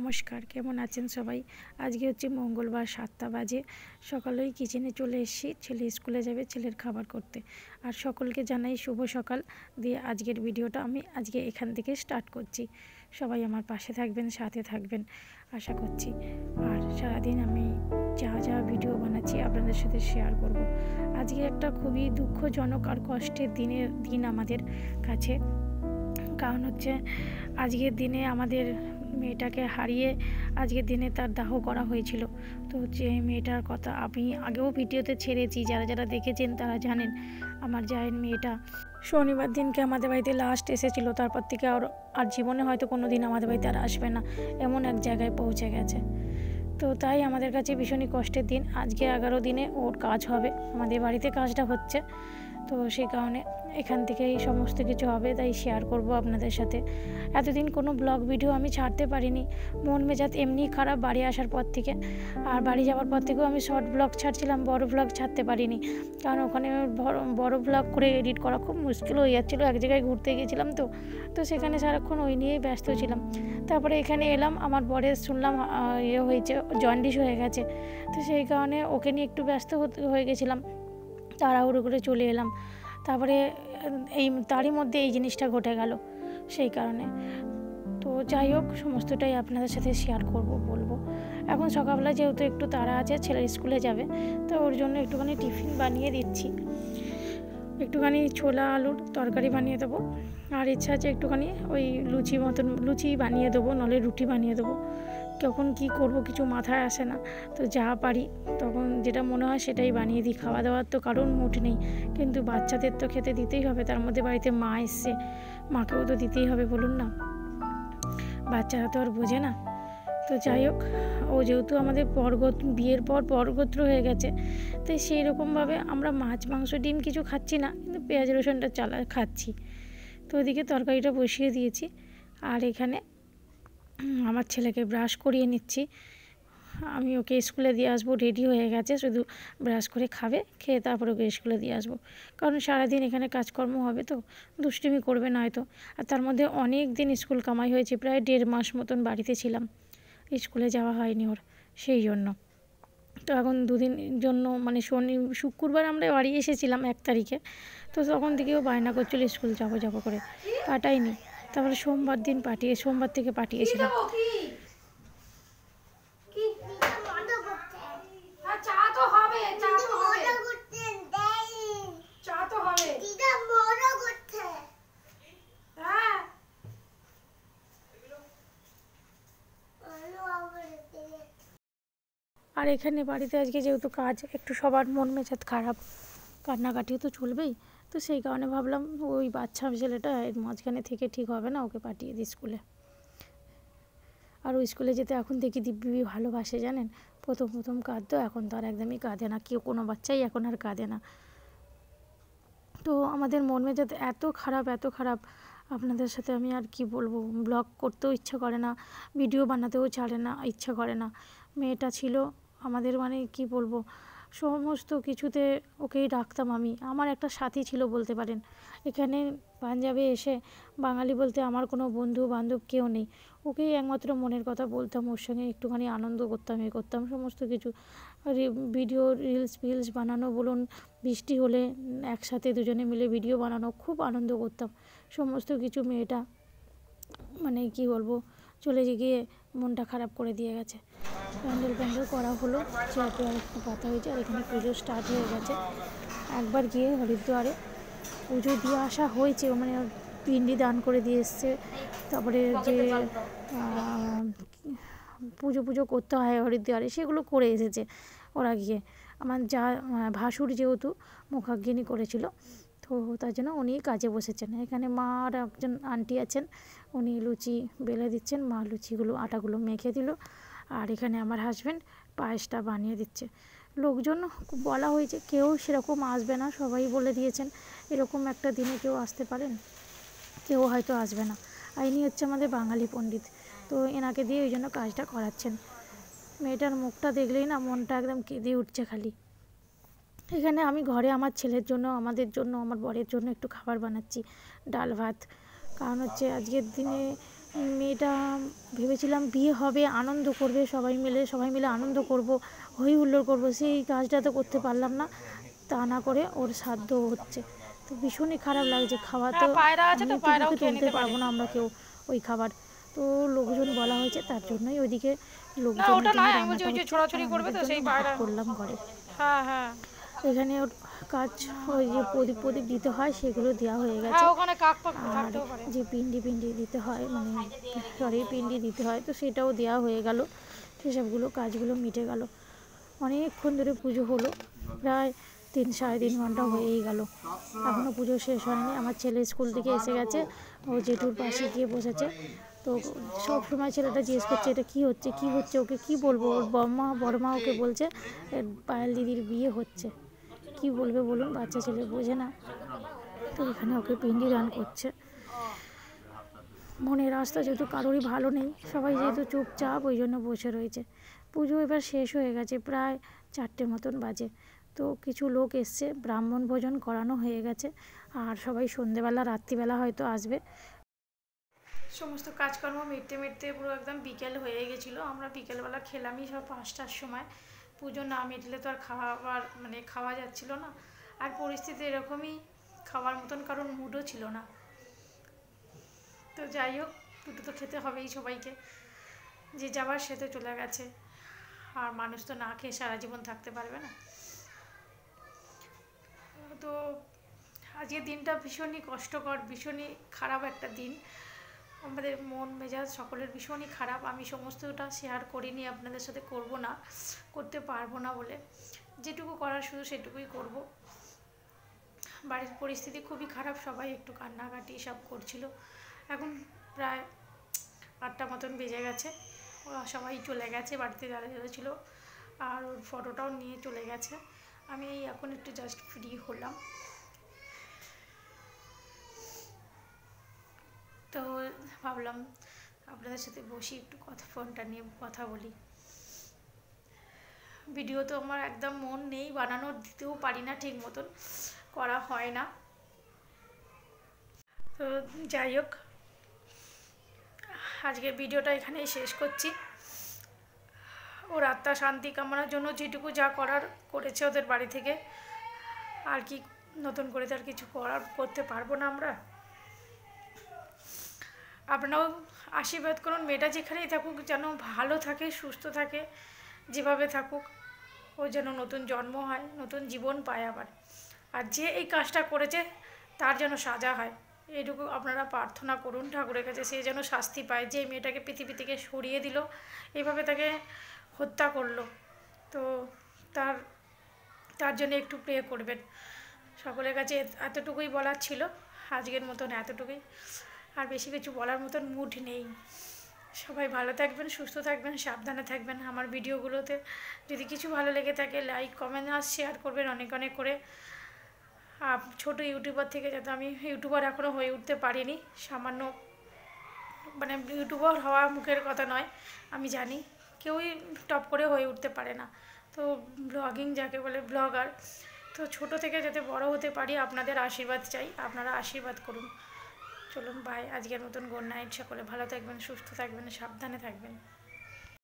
নমস্কার, কেমন আছেন সবাই? আজকে হচ্ছে মঙ্গলবার, 7টা বাজে। সকালেই কিচেনে চলে এসেছি, ছেলে স্কুলে যাবে, ছেলের খাবার করতে। আর সকলকে জানাই শুভ সকাল। দিয়ে আজকের ভিডিওটা আমি আজকে এখান থেকে স্টার্ট করছি। সবাই আমার পাশে থাকবেন, সাথে থাকবেন আশা করছি। আর সারাদিন আমি যা যা ভিডিও বানাচ্ছি আপনাদের সাথে শেয়ার করব। আজকে একটা খুবই দুঃখজনক আর কষ্টের দিন আমাদের কাছে। কারণ হচ্ছে আজকের দিনে আমাদের মেয়েটাকে হারিয়ে আজকের দিনে তার দাহ করা হয়েছিল। তো যে মেয়েটার কথা আমি আগেও ভিডিওতে ছেড়েছি, যারা যারা দেখেছেন তারা জানেন। আমার জায়ের মেয়েটা শনিবার দিনকে আমাদের বাড়িতে লাস্ট এসেছিলো। তারপর থেকে আর জীবনে হয়তো কোনো দিন আমাদের বাড়িতে আর আসবে না, এমন এক জায়গায় পৌঁছে গেছে। তো তাই আমাদের কাছে ভীষণই কষ্টের দিন। আজকে 11 দিনে ওর কাজ হবে, আমাদের বাড়িতে কাজটা হচ্ছে। তো সেই কারণে এখান থেকেই সমস্ত কিছু হবে, তাই শেয়ার করব আপনাদের সাথে। এতদিন কোনো ব্লগ ভিডিও আমি ছাড়তে পারিনি, মন মেজাজ এমনি খারাপ বাড়ি আসার পর থেকে। আর বাড়ি যাওয়ার পর থেকেও আমি শর্ট ব্লগ ছাড়ছিলাম, বড় ব্লগ ছাড়তে পারিনি। কারণ ওখানে বড় ব্লগ করে এডিট করা খুব মুশকিল হয়ে যাচ্ছিলো। এক জায়গায় ঘুরতে গিয়েছিলাম, তো সেখানে সারাক্ষণ ওই নিয়েই ব্যস্ত ছিলাম। তারপরে এখানে এলাম, আমার বরের শুনলাম হয়েছে, জন্ডিস হয়ে গেছে। তো সেই কারণে ওকে নিয়ে একটু ব্যস্ত হয়ে গেছিলাম, তাড়াহুড়ো করে চলে এলাম। তারপরে তারই মধ্যে এই জিনিসটা ঘটে গেল, সেই কারণে। তো যাই হোক, সমস্তটাই আপনাদের সাথে শেয়ার করব, বলবো। এখন সকালবেলা যেহেতু একটু তাড়া আছে, ছেলে স্কুলে যাবে, তো ওর জন্য একটুখানি টিফিন বানিয়ে দিচ্ছি। একটুখানি ছোলা আলুর তরকারি বানিয়ে দেবো। আর ইচ্ছা আছে একটুখানি ওই লুচি বানিয়ে দেবো, নলে রুটি বানিয়ে দেবো। কখন কি করব কিছু মাথায় আসে না। তো যা পারি তখন যেটা মনে হয় সেটাই বানিয়ে দিই। খাওয়া দাওয়ার তো কারণ মুড নেই, কিন্তু বাচ্চাদের তো খেতে দিতেই হবে। তার মধ্যে বাড়িতে মা এসছে, মাকেও তো দিতেই হবে, বলুন না, বাচ্চারা তো আর বোঝে না। তো যাই হোক, ও যেহেতু আমাদের বিয়ের পর পরগোত্র হয়ে গেছে, তাই সেই রকমভাবে আমরা মাছ মাংস ডিম কিছু খাচ্ছি না, কিন্তু পেঁয়াজ রসুনটা খাচ্ছি। তো ওইদিকে তরকারিটা বসিয়ে দিয়েছি। আর এখানে আমার ছেলেকে ব্রাশ করিয়ে নিচ্ছি। আমি ওকে স্কুলে দিয়ে আসবো, রেডি হয়ে গেছে, শুধু ব্রাশ করে খাবে, খেয়ে তারপর ওকে স্কুলে দিয়ে আসবো। কারণ সারাদিন এখানে কাজকর্ম হবে, তো দুষ্টুমি করবে না হয়তো। আর তার মধ্যে অনেক দিন স্কুল কামাই হয়েছে, প্রায় 1.5 মাস মতন বাড়িতে ছিলাম, স্কুলে যাওয়া হয়নি ওর, সেই জন্য। তো এখন দুদিন জন্য মানে শুক্রবার আমরা বাড়ি এসেছিলাম 1 তারিখে। তো তখন থেকেও বায়না করছিল স্কুল যাবো করে, পাঠাইনি। তারপরে সোমবার থেকে পাঠিয়েছিলাম। আর এখানে বাড়িতে আজকে যেহেতু কাজ, একটু সবার মন মেজাজ খারাপ, কান্নাকাটিও তো চলবেই। তো সেই কারণে ভাবলাম ওই বাচ্চা ছেলেটা এর মাঝখানে থেকে ঠিক হবে না, ওকে পাঠিয়ে দিই স্কুলে। আর ওই স্কুলে যেতে এখন দেখি দিব্যি ভালোবাসে, জানেন। প্রথম কাঁদতো, এখন তো আর একদমই কাঁদে না, কেউ কোনো বাচ্চাই এখন আর কাঁদে না। তো আমাদের মন মেজাজ এত খারাপ, আপনাদের সাথে আমি আর কি বলবো। ব্লগ করতেও ইচ্ছা করে না, ভিডিও বানাতেও ইচ্ছা করে না। মেয়েটা ছিল আমাদের, মানে কি বলবো, সমস্ত কিছুতে ওকেই রাখতাম আমি। আমার একটা সাথী ছিল বলতে পারেন। এখানে পাঞ্জাবে এসে বাঙালি বলতে আমার কোনো বন্ধু বান্ধব কেউ নেই। ওকেই একমাত্র মনের কথা বলতাম, ওর সঙ্গে একটুখানি আনন্দ করতাম সমস্ত কিছু। ভিডিও রিলস বানানো বলুন, বৃষ্টি হলে একসাথে দুজনে মিলে ভিডিও বানানো, খুব আনন্দ করতাম সমস্ত কিছু। মেয়েটা মানে কি বলবো, চলে গিয়ে মনটা খারাপ করে দিয়ে গেছে। প্যান্ডেল করা হলো, চেয়ার টেয়ার একটু পাতা হয়েছে। আর এখানে পুজো স্টার্ট হয়ে গেছে। একবার গিয়ে হরিদ্বারে পুজো দিয়ে আসা হয়েছে, মানে পিন্ডি দান করে দিয়ে এসছে। তারপরে যে পুজো করতে হয় হরিদ্বারে, সেগুলো করে এসেছে ওরা গিয়ে। আমার ভাসুর যেহেতু মুখাগ্নি করেছিল, তো তার জন্য উনি কাজে বসেছেন। এখানে মা আর একজন আন্টি আছেন, উনি লুচি বেলে দিচ্ছেন, মা আটাগুলো মেখে দিল। আর এখানে আমার হাজব্যান্ড পায়েসটা বানিয়ে দিচ্ছে। লোকজন বলা হয়েছে, কেউ সেরকম আসবে না, সবাই বলে দিয়েছেন এরকম একটা দিনে কেউ আসতে পারেন, কেউ হয়তো আসবে না। আর ইনি হচ্ছে আমাদের বাঙালি পণ্ডিত, তো এনাকে দিয়ে ওই জন্য কাজটা করাচ্ছেন। মেয়েটার মুখটা দেখলেই না মনটা একদম কেঁদে উঠছে খালি। এখানে আমি ঘরে আমার ছেলের জন্য, আমাদের জন্য, আমার বরের জন্য একটু খাবার বানাচ্ছি, ডাল ভাত। কারণ হচ্ছে আজকের দিনে মেয়েটা ভেবেছিলাম বিয়ে হবে, আনন্দ করবে, সবাই মিলে আনন্দ করব, হই হুল্লোড় করবো, সেই কাজটা তো করতে পারলাম না। তা না করে ওর শ্রাদ্ধ হচ্ছে, তো ভীষণই খারাপ লাগছে। খাওয়া তো আমি তো মুখে তুলতে পারবো না আমরা কেউ ওই খাবার। তো লোকজন বলা হয়েছে, তার জন্যই ওইদিকে লোকজনের জন্য রান্নাটা হচ্ছে, আর আমাদের জন্য ভাত করলাম ঘরে। এখানে ওর কাজ, ওই যে প্রদীপ দিতে হয় সেগুলো দেওয়া হয়ে গেছে। আর যে পিন্ডি দিতে হয়, মানে সরি পিন্ডি দিতে হয়, তো সেটাও দেওয়া হয়ে গেল। সেসবগুলো কাজগুলো মিটে গেল। অনেকক্ষণ ধরে পুজো হলো, প্রায় 3-3.5 ঘন্টা হয়েই গেল, এখনও পুজো শেষ হয়নি। আমার ছেলে স্কুল থেকে এসে গেছে, ও জেঠুর পাশে গিয়ে বসেছে। তো সব সময় ছেলেটা জিজ্ঞেস করছে এটা কী হচ্ছে কী হচ্ছে, ওকে কী বলবো। ওর বড়মা ওকে বলছে পায়েল দিদির বিয়ে হচ্ছে। কি বলবে বলুন, বাচ্চা ছেলে বোঝে না। তো এখানে ওকে পিন্ডি দান করছে। মনের রাস্তা যেহেতু কারোরই ভালো নেই, সবাই যেহেতু চুপচাপ, ওই জন্য বসে রয়েছে। পুজো এবার শেষ হয়ে গেছে, প্রায় 4টে মতন বাজে। তো কিছু লোক এসছে, ব্রাহ্মণ ভোজন করানো হয়ে গেছে, আর সবাই সন্ধেবেলা রাত্রিবেলা হয়তো আসবে। সমস্ত কাজকর্ম মিটতে পুরো একদম বিকেল হয়ে গেছিলো। আমরা বিকেলবেলা খেলামই সব 5টার সময়। পুজো না মিটলে তো আর খাওয়া যাচ্ছিল না। আর পরিস্থিতি এরকমই, খাওয়ার মতন কারণ মুডও ছিল না। তো যাই হোক, দুটো তো খেতে হবেই সবাইকে, যে যাবার সে তো চলে গেছে, আর মানুষ তো না খেয়ে সারা জীবন থাকতে পারবে না। তো আজকের দিনটা ভীষণই কষ্টকর, ভীষণই খারাপ একটা দিন। আমাদের মন মেজাজ সকলের ভীষণই খারাপ। আমি সমস্তটা শেয়ার করিনি, আপনাদের সাথে করতে পারবো না বলে, যেটুকু করার শুধু সেটুকুই করব। বাড়ির পরিস্থিতি খুবই খারাপ, সবাই একটু কান্নাকাটি সব করছিল। এখন প্রায় 8টা মতন বেজে গেছে, ওরা সবাই চলে গেছে, বাড়িতে যারা যারা ছিল, আর ওর ফটোটাও নিয়ে চলে গেছে। আমি এখন একটু জাস্ট ফ্রি হলাম। তো ভাবলাম আপনাদের সাথে বসি, একটু ফোনটা নিয়ে কথা বলি। ভিডিও তো আমার একদম মন নেই, বানানোর দিতেও পারি না, ঠিক মতন করা হয় না। তো যাই হোক, আজকের ভিডিওটা এখানেই শেষ করছি। ওর আত্মা শান্তি কামনার জন্য যেটুকু যা করার করেছে ওদের বাড়ি থেকে, আর কি নতুন করে তার কিছু করতে পারবো না আমরা। আপনারাও আশীর্বাদ করুন, মেয়েটা যেখানেই থাকুক যেন ভালো থাকে, সুস্থ থাকে, যেভাবে থাকুক, ও যেন নতুন জন্ম হয়, নতুন জীবন পায় আবার। আর যে এই কাজটা করেছে তার যেন সাজা হয়, এইটুকু আপনারা প্রার্থনা করুন ঠাকুরের কাছে, সে যেন শাস্তি পায়। যে মেয়েটাকে পৃথিবী থেকে সরিয়ে দিল, এইভাবে তাকে হত্যা করলো, তো তার জন্য একটু প্রে করবেন সকলের কাছে। এতটুকুই বলার ছিল আজকের মতন, এতটুকুই। আর বেশি কিছু বলার মতন মুড নেই। সবাই ভালো থাকবেন, সুস্থ থাকবেন, সাবধানে থাকবেন। আমার ভিডিওগুলোতে যদি কিছু ভালো লেগে থাকে লাইক কমেন্ট আর শেয়ার করবেন অনেক অনেক করে। ছোটো ইউটিউবার থেকে যাতে, আমি ইউটিউবার এখনও হয়ে উঠতে পারিনি, সামান্য, মানে ইউটিউবার হওয়া মুখের কথা নয়, আমি জানি কেউই টপ করে হয়ে উঠতে পারে না। তো ব্লগিং যাকে বলে, ব্লগার, তো ছোট থেকে যাতে বড় হতে পারি, আপনাদের আশীর্বাদ চাই, আপনারা আশীর্বাদ করুন। চলুন বাই, আজকের মতন গুড নাইট। সকলে ভালো থাকবেন, সুস্থ থাকবেন, সাবধানে থাকবেন।